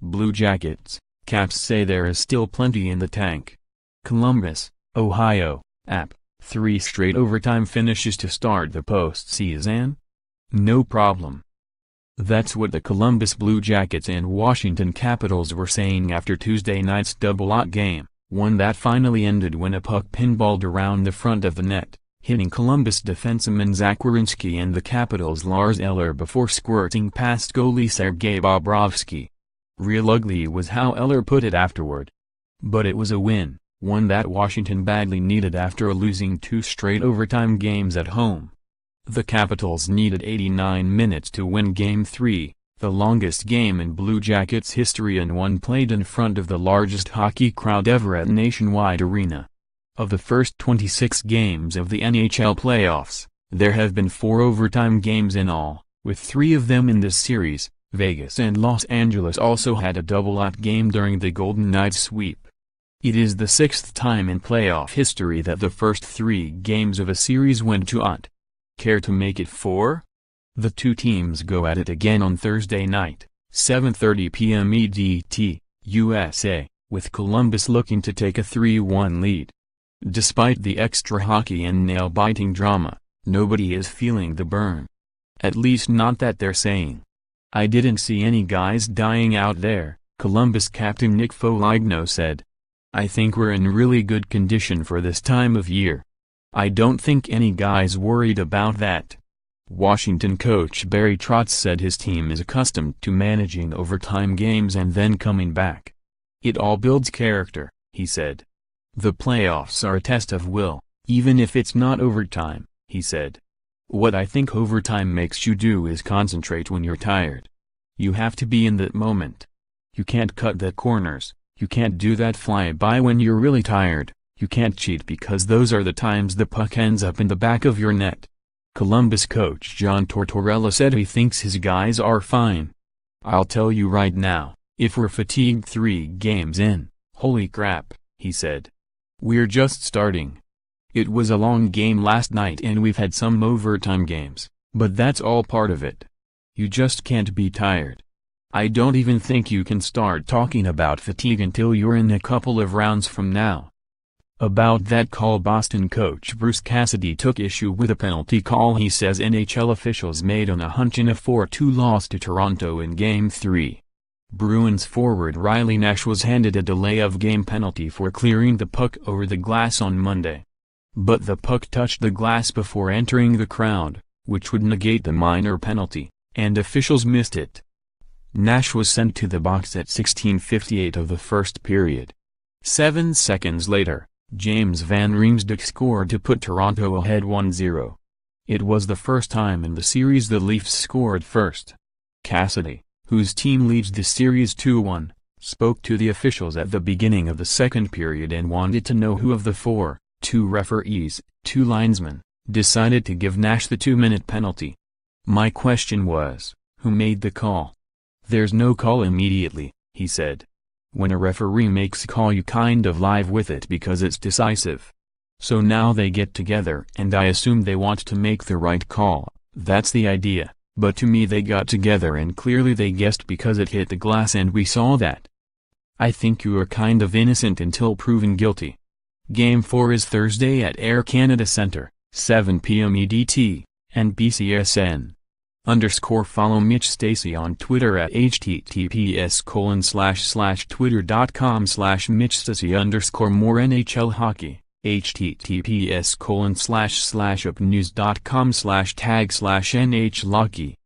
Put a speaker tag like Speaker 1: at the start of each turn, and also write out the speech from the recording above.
Speaker 1: Blue Jackets, Caps say there is still plenty in the tank. Columbus, Ohio, App, 3 straight overtime finishes to start the postseason? No problem. That's what the Columbus Blue Jackets and Washington Capitals were saying after Tuesday night's double-out game, one that finally ended when a puck pinballed around the front of the net, hitting Columbus defenseman Zach Werenski and the Capitals Lars Eller before squirting past goalie Sergei Bobrovsky. "Real ugly" was how Eller put it afterward. But it was a win, one that Washington badly needed after losing 2 straight overtime games at home. The Capitals needed 89 minutes to win Game 3, the longest game in Blue Jackets history and one played in front of the largest hockey crowd ever at Nationwide Arena. Of the first 26 games of the NHL playoffs, there have been 4 overtime games in all, with 3 of them in this series. Vegas and Los Angeles also had a double-out game during the Golden Knights sweep. It is the 6th time in playoff history that the first 3 games of a series went to OT. Care to make it 4? The two teams go at it again on Thursday night, 7:30 p.m. EDT, USA, with Columbus looking to take a 3-1 lead. Despite the extra hockey and nail-biting drama, nobody is feeling the burn. At least not that they're saying. "I didn't see any guys dying out there," Columbus captain Nick Foligno said. "I think we're in really good condition for this time of year. I don't think any guys worried about that." Washington coach Barry Trotz said his team is accustomed to managing overtime games and then coming back. "It all builds character," he said. "The playoffs are a test of will, even if it's not overtime," he said. "What I think overtime makes you do is concentrate when you're tired. You have to be in that moment. You can't cut the corners, you can't do that fly-by when you're really tired. You can't cheat because those are the times the puck ends up in the back of your net." Columbus coach John Tortorella said he thinks his guys are fine. "I'll tell you right now, if we're fatigued 3 games in, holy crap," he said. "We're just starting. It was a long game last night and we've had some overtime games, but that's all part of it. You just can't be tired. I don't even think you can start talking about fatigue until you're in a couple of rounds from now." About that call, Boston coach Bruce Cassidy took issue with a penalty call he says NHL officials made on a hunch in a 4-2 loss to Toronto in Game 3. Bruins forward Riley Nash was handed a delay of game penalty for clearing the puck over the glass on Monday. But the puck touched the glass before entering the crowd, which would negate the minor penalty, and officials missed it. Nash was sent to the box at 16:58 of the first period. 7 seconds later, James Van Riemsdyk scored to put Toronto ahead 1-0. It was the first time in the series the Leafs scored first. Cassidy, whose team leads the series 2-1, spoke to the officials at the beginning of the second period and wanted to know who of the 4, 2 referees, 2 linesmen, decided to give Nash the 2-minute penalty. "My question was, who made the call? There's no call immediately," he said. "When a referee makes a call you kind of live with it because it's decisive. So now they get together and I assume they want to make the right call, that's the idea, but to me they got together and clearly they guessed because it hit the glass and we saw that. I think you are kind of innocent until proven guilty." Game 4 is Thursday at Air Canada Centre, 7 p.m. EDT, and BCSN. Follow Mitch Stacy on Twitter at https://twitter.com/MitchStacy_ more NHL hockey, https://upnews.com/tag/NHLocky